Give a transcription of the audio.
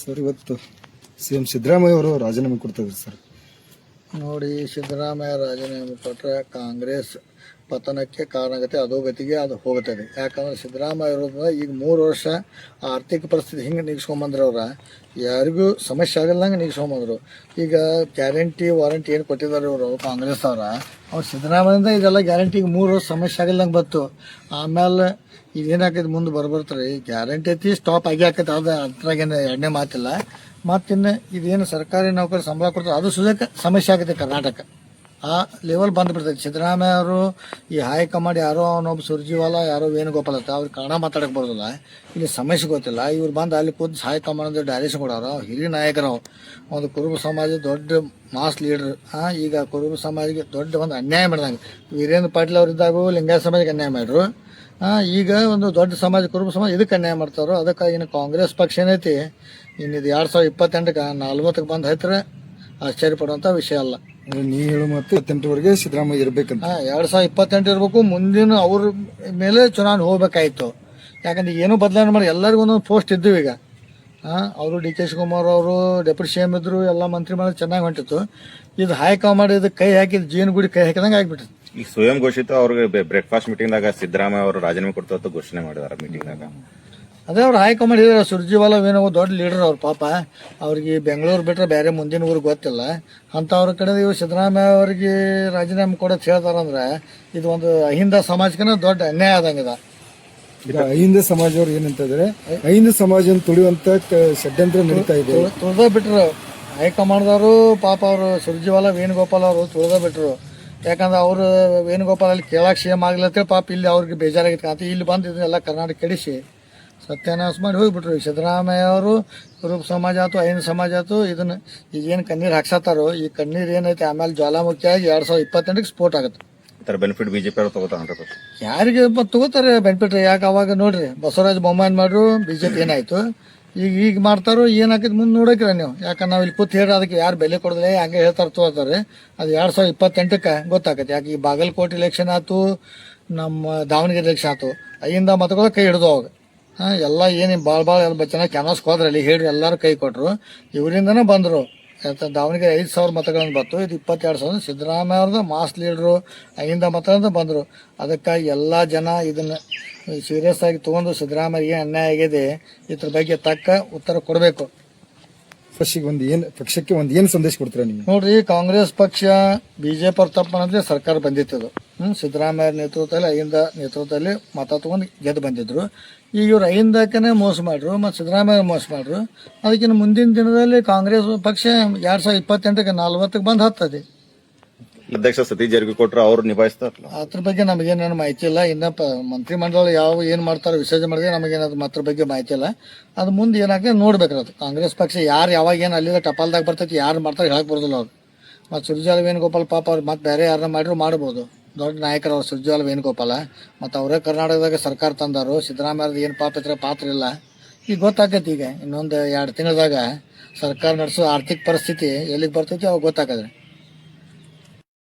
Sir, ಇವತ್ತು CM Siddaramaiah ಅವರು ರಾಜೀನಾಮೆ ಕೊಡ್ತಿದ್ರು ಸರ್. ನೋಡಿ, ಸಿದ್ದರಾಮಯ್ಯ ರಾಜೀನಾಮೆ ಕೊಟ್ಟರೆ ಕಾಂಗ್ರೆಸ್ ಪತನಕ್ಕೆ ಕಾರಣ ಆಗುತ್ತೆ, ಅಧೋಗತಿಗೆ ಅದು ಹೋಗುತ್ತದೆ. ಯಾಕಂದ್ರೆ ಸಿದ್ದರಾಮಯ್ಯ ಇರೋದ್ರಿಂದ ಈಗ 3 ವರ್ಷ ಆರ್ಥಿಕ ಪರಿಸ್ಥಿತಿ ಹಿಂಗೆ ನಿಗ್ಸ್ಕೊಂಬಂದ್ರೆ ಯಾರಿಗೂ ಸಮಸ್ಯೆ ಆಗಲ್ದಂಗೆ ನಿಗ್ಸ್ಕೊಂಬಂದ್ರು. ಈಗ ಗ್ಯಾರಂಟಿ ವಾರಂಟಿ ಏನು ಕೊಟ್ಟಿದ್ದಾರೆ ಇವರು ಕಾಂಗ್ರೆಸ್ ಅವ್ರು ಸಿದ್ದರಾಮಯ್ಯಿಂದ ಇದೆಲ್ಲ ಗ್ಯಾರಂಟಿಗೆ 3 ವರ್ಷ ಸಮಸ್ಯೆ ಆಗಲ್ದಂಗೆ ಬಂತು. ಆಮೇಲೆ ಇದೇನಾಕೈತಿ ಮುಂದೆ ಬರ್ತಾರೆ ಗ್ಯಾರಂಟಿ ಐತಿ ಸ್ಟಾಪ್ ಆಗಿ ಆಕೈತೆ, ಅದು ಅದ್ರಾಗೇನು ಎರಡನೇ ಮಾತಿಲ್ಲ. ಮತ್ತಿನ್ನು ಇದೇನು ಸರ್ಕಾರಿ ನೌಕರಿ ಸಂಬಳ ಕೊಡ್ತಾರೆ ಅದು ಸುದಕ್ಕೆ ಸಮಸ್ಯೆ ಆಗುತ್ತೆ ಕರ್ನಾಟಕ. ಆ ಲೆವೆಲ್ ಬಂದುಬಿಡ್ತೈತಿ. ಸಿದ್ದರಾಮಯ್ಯ ಅವರು ಈ ಹೈಕಮಾಂಡ್ ಯಾರೋ ಅವನೊಬ್ಬ ಸುರ್ಜಿವಾಲ ಯಾರೋ ವೇಣುಗೋಪಾಲ್ ಅಂತ ಅವ್ರು ಕನ್ನಡ ಮಾತಾಡಕ್ಕೆ ಬರೋದಿಲ್ಲ, ಇಲ್ಲಿ ಸಮಸ್ಯೆ ಗೊತ್ತಿಲ್ಲ. ಇವ್ರು ಬಂದು ಅಲ್ಲಿ ಕೂತು ಹೈಕಮಾಂಡ್ ಡೈರೆಕ್ಷನ್ ಕೊಡೋರು ಹಿರಿಯ ನಾಯಕರು. ಒಂದು ಕುರುಬ ಸಮಾಜ ದೊಡ್ಡ ಮಾಸ್ ಲೀಡರ್. ಈಗ ಕುರುಬ ಸಮಾಜಕ್ಕೆ ದೊಡ್ಡ ಒಂದು ಅನ್ಯಾಯ ಮಾಡಿದಂಗೆ ವೀರೇಂದ್ರ ಪಾಟೀಲ್ ಅವರಿದ್ದಾಗೂ ಲಿಂಗಾಯತ ಸಮಾಜಕ್ಕೆ ಅನ್ಯಾಯ ಮಾಡ್ರು. ಈಗ ಒಂದು ದೊಡ್ಡ ಸಮಾಜ ಕುರುಬ ಸಮಾಜ ಇದಕ್ಕೆ ಅನ್ಯಾಯ ಮಾಡ್ತಾರೋ. ಅದಕ್ಕಾಗಿ ಇನ್ನು ಕಾಂಗ್ರೆಸ್ ಪಕ್ಷ ಏನೈತಿ ಇನ್ನಿದು 2028ಕ್ಕೆ 40ಕ್ಕೆ ಬಂದು ಹತ್ತಿರ ಆಶ್ಚರ್ಯ ಪಡುವಂಥ ವಿಷಯ ಅಲ್ಲ. ನೀ ಹೇಳೋ ಮತ್ತು 28ವರೆಗೆ ಸಿದ್ದರಾಮಯ್ಯ ಇರ್ಬೇಕಂತ. 2028 ಇರಬೇಕು. ಮುಂದಿನ ಅವ್ರ ಮೇಲೆ ಚುನಾವಣೆ ಹೋಗ್ಬೇಕಾಯ್ತು. ಯಾಕಂದ್ರೆ ಏನೂ ಬದಲಾವಣೆ ಮಾಡಿ ಎಲ್ಲರಿಗೂ ಒಂದೊಂದು ಪೋಸ್ಟ್ ಇದ್ದೀವಿ ಈಗ. ಅವರು DK ಶಿವಕುಮಾರ್ ಅವರು ಡೆಪ್ಯೂಟಿ CM ಇದ್ರು, ಎಲ್ಲ ಮಂತ್ರಿ ಮಾಡಿ ಚೆನ್ನಾಗಿ ಹೊಂಟಿತ್ತು. ಇದು ಹೈಕಮಾಂಡ್ ಇದಕ್ಕೆ ಕೈ ಹಾಕಿದ್ ಜೀವನಗುಡಿ ಕೈ ಹಾಕಿದಂಗೆ ಆಗ್ಬಿಟ್ಟಿತ್ತು. ಈಗ ಸ್ವಯಂ ಘೋಷಿತ ಅವ್ರಿಗೆ ಬ್ರೇಕ್ಫಾಸ್ಟ್ ಮೀಟಿಂಗ್ದಾಗ ಸಿದ್ದರಾಮಯ್ಯ ಅವರು ರಾಜೀನಾಮೆ ಕೊಡ್ತಾ ಘೋಷಣೆ ಮಾಡಿದಾರೆ ಮೀಟಿಂಗ್ನಾಗ. ಅದೇ ಅವ್ರು ಹೈಕಮಾಂಡ್ ಇದ್ದಾರೆ. ಸುರ್ಜಿವಾಲ ಏನೋ ದೊಡ್ಡ ಲೀಡರ್ ಅವ್ರು. ಪಾಪ ಅವ್ರಿಗೆ ಬೆಂಗಳೂರು ಬಿಟ್ಟರೆ ಬೇರೆ ಮುಂದಿನ ಊರಿಗೆ ಗೊತ್ತಿಲ್ಲ. ಅಂಥವ್ರ ಕಡೆ ಇವ್ರು ಸಿದ್ದರಾಮಯ್ಯ ಅವ್ರಿಗೆ ರಾಜೀನಾಮೆ ಕೊಡೋದು ಹೇಳ್ತಾರಂದ್ರೆ ಇದು ಒಂದು ಅಹಿಂದ ಸಮಾಜಕ್ಕೆ ದೊಡ್ಡ ಅನ್ಯಾಯ ಆದಂಗಿದೆ. ಈಗ ಅಹಿಂದ ಸಮಾಜದವ್ರು ಏನಂತ ಇದ್ರೆ ಅಹಿಂದ ಸಮಾಜ ತುಳಿಯುವಂತ ಷಡ್ಯಂತ್ರ ನಡೀತಾ ಇದೆ. ತುಳ್ದ ಬಿಟ್ರು ಹೈಕಮಾಂಡ್ದವರು. ಪಾಪ ಅವರು ಸುರ್ಜಿವಾಲ ವೇಣುಗೋಪಾಲ್ ಅವರು ತುಳ್ದ ಬಿಟ್ರು. ಯಾಕಂದ್ರೆ ಅವರು ವೇಣುಗೋಪಾಲ್ ಅಲ್ಲಿ ಕೇಳಕ್ಕೆ CM ಆಗ್ಲತ್ತೇಳಿ ಪಾಪ ಇಲ್ಲಿ ಅವ್ರಿಗೆ ಬೇಜಾರಾಗಿತ್ತು ಅಂತ ಇಲ್ಲಿ ಬಂದು ಇದನ್ನೆಲ್ಲ ಕರ್ನಾಟಕ ಕೆಡಿಸಿ ಸತ್ಯಾನಾಶ ಮಾಡಿ ಹೋಗ್ಬಿಟ್ರು. ಸಿದ್ದರಾಮಯ್ಯ ಅವರು ಕುರುಬ ಸಮಾಜ ಆಯ್ತು, ಅಹಿಂದ ಸಮಾಜ ಆಯ್ತು, ಇದನ್ನ ಈಗೇನು ಕಣ್ಣೀರು ಹಾಕ್ಸತ್ತಾರೋ ಈ ಕಣ್ಣೀರು ಏನೈತೆ ಆಮೇಲೆ ಜ್ವಾಲಾಮುಖಿಯಾಗಿ 2028ಕ್ಕೆ ಸ್ಫೋಟ ಆಗುತ್ತೆ. ಬೆನಿಫಿಟ್ BJP ಅವರು ತಗೋತಾರೆ. ಯಾರಿಗೆ ತಗೋತಾರೆ ಬೆನಿಫಿಟ್? ಯಾಕೆ ಅವಾಗ ನೋಡ್ರಿ ಬಸವರಾಜ ಬೊಮ್ಮಾಯಿ ಮಾಡ್ರು, BJP ಏನಾಯ್ತು, ಈಗ ಮಾಡ್ತಾರೋ ಏನಾಕೈತಿ ಮುಂದೆ ನೋಡಕ್ರ ನೀವು. ಯಾಕಂದ್ರೆ ನಾವು ಇಲ್ಲಿ ಕೂತ್ ಹೇಳಿ ಅದಕ್ಕೆ ಯಾರು ಬೆಲೆ ಕೊಡೋದಿಲ್ಲ, ಹಂಗೆ ಹೇಳ್ತಾರೆ ತಗೋತಾರೆ. ಅದು 2028ಕ್ಕೆ ಗೊತ್ತಾಗತ್ತೆ. ಯಾಕೆ ಈ ಬಾಗಲಕೋಟೆ ಎಲೆಕ್ಷನ್ ಆಯ್ತು, ನಮ್ಮ ದಾವಣಗೆರೆ ಎಲೆಕ್ಷನ್ ಆಯ್ತು, ಅಹಿಂದ ಮತಗಳ ಕೈ ಹಿಡಿದು ಅವಾಗ ಎಲ್ಲ ಏನು ಭಾಳ ಎಲ್ಲ ಚೆನ್ನಾಗಿ ಕ್ಯಾನ್ವಾಸ್ಗೆ ಹೋದ್ರಲ್ಲಿ ಹೇಳಿ ಎಲ್ಲರೂ ಕೈ ಕೊಟ್ಟರು. ಇವರಿಂದನೇ ಬಂದರು. ದಾವಣಗೆರೆ 5,000 ಮತಗಳನ್ನು ಬಂತು. ಇದು 22,000 ಸಿದ್ದರಾಮಯ್ಯ ಅವ್ರದ್ದು ಮಾಸ್ ಲೀಡ್ರು ಅಹಿಂದ ಮತದಿಂದ ಬಂದರು. ಅದಕ್ಕಾಗಿ ಎಲ್ಲ ಜನ ಇದನ್ನು ಸೀರಿಯಸ್ ಆಗಿ ತೊಗೊಂಡು ಸಿದ್ದರಾಮಯ್ಯಗೆ ಅನ್ಯಾಯ ಆಗಿದೆ, ಇದ್ರ ಬಗ್ಗೆ ತಕ್ಕ ಉತ್ತರ ಕೊಡಬೇಕು. ಪಕ್ಷಕ್ಕೆ ಒಂದು ಏನು ಸಂದೇಶ ಕೊಡ್ತೀರಾ ನೀವು? ನೋಡ್ರಿ, ಕಾಂಗ್ರೆಸ್ ಪಕ್ಷ BJP ಅವ್ರ ತಪ್ಪು ಅಂದ್ರೆ ಸರ್ಕಾರ ಬಂದಿತ್ತು. ಸಿದ್ದರಾಮಯ್ಯ ನೇತೃತ್ವದಲ್ಲಿ ಅಹಿಂದ ನೇತೃತ್ವದಲ್ಲಿ ಮತ ತಗೊಂಡು ಗೆದ್ದು ಬಂದಿದ್ರು. ಈಗ ಇವ್ರು ಅಹಿಂದಕ್ಕೇ ಮೋಸ ಮಾಡ್ರು ಮತ್ತು ಸಿದ್ದರಾಮಯ್ಯ ಮೋಸ ಮಾಡ್ರು. ಅದಕ್ಕಿಂತ ಮುಂದಿನ ದಿನದಲ್ಲಿ ಕಾಂಗ್ರೆಸ್ ಪಕ್ಷ 2028ಕ್ಕೆ 40ಕ್ಕೆ ಬಂದು ಹತ್ತದೆ. ಅಧ್ಯಕ್ಷ ಸತೀಶ್ ಜಾರಕಿಹೊಳಿ ಅವ್ರು ನಿಭಾಯಿಸ್ತಾರಲ್ಲ, ಅದ್ರ ಬಗ್ಗೆ ನಮಗೇನೇನು ಮಾಹಿತಿ ಇಲ್ಲ. ಇನ್ನ ಮಂತ್ರಿಮಂಡಲ ಯಾವ ಏನು ಮಾಡ್ತಾರೋ ವಿಸರ್ಜನೆ ಮಾಡಿದ್ರೆ ನಮಗೇನಾದ್ರು ಅದ್ರ ಬಗ್ಗೆ ಮಾಹಿತಿ ಇಲ್ಲ. ಅದು ಮುಂದೆ ಏನಾಗ್ತದೆ ನೋಡ್ಬೇಕದು. ಕಾಂಗ್ರೆಸ್ ಪಕ್ಷ ಯಾರು ಯಾವಾಗ ಏನು ಅಲ್ಲಿಂದ ಟಪಾಲ್ದಾಗ ಬರ್ತೈತಿ ಯಾರು ಮಾಡ್ತಾರೆ ಹೇಳಕ್ ಬರೋದಿಲ್ಲ ಅವ್ರು. ಮತ್ತು ಸುರ್ಜಾಲ ವೇಣುಗೋಪಾಲ್ ಪಾಪ ಅವ್ರು ಮತ್ತೆ ಬೇರೆ ಯಾರನ್ನ ಮಾಡಿದ್ರು ಮಾಡ್ಬೋದು. ದೊಡ್ಡ ನಾಯಕರು ಅವ್ರು ಸುರ್ಜಾಲ ವೇಣುಗೋಪಾಲ. ಮತ್ತು ಅವರೇ ಕರ್ನಾಟಕದಾಗ ಸರ್ಕಾರ ತಂದಾರು. ಸಿದ್ದರಾಮಯ್ಯದ ಏನು ಪಾತ್ರ ಇಲ್ಲ. ಈಗ ಗೊತ್ತಾಕೈತಿ. ಈಗ ಇನ್ನೊಂದು 2 ತಿಂಗಳದಾಗ ಸರ್ಕಾರ ನಡೆಸೋ ಆರ್ಥಿಕ ಪರಿಸ್ಥಿತಿ ಎಲ್ಲಿಗೆ ಬರ್ತೈತಿ ಅವಾಗ ಗೊತ್ತಾಕದ್ರಿ.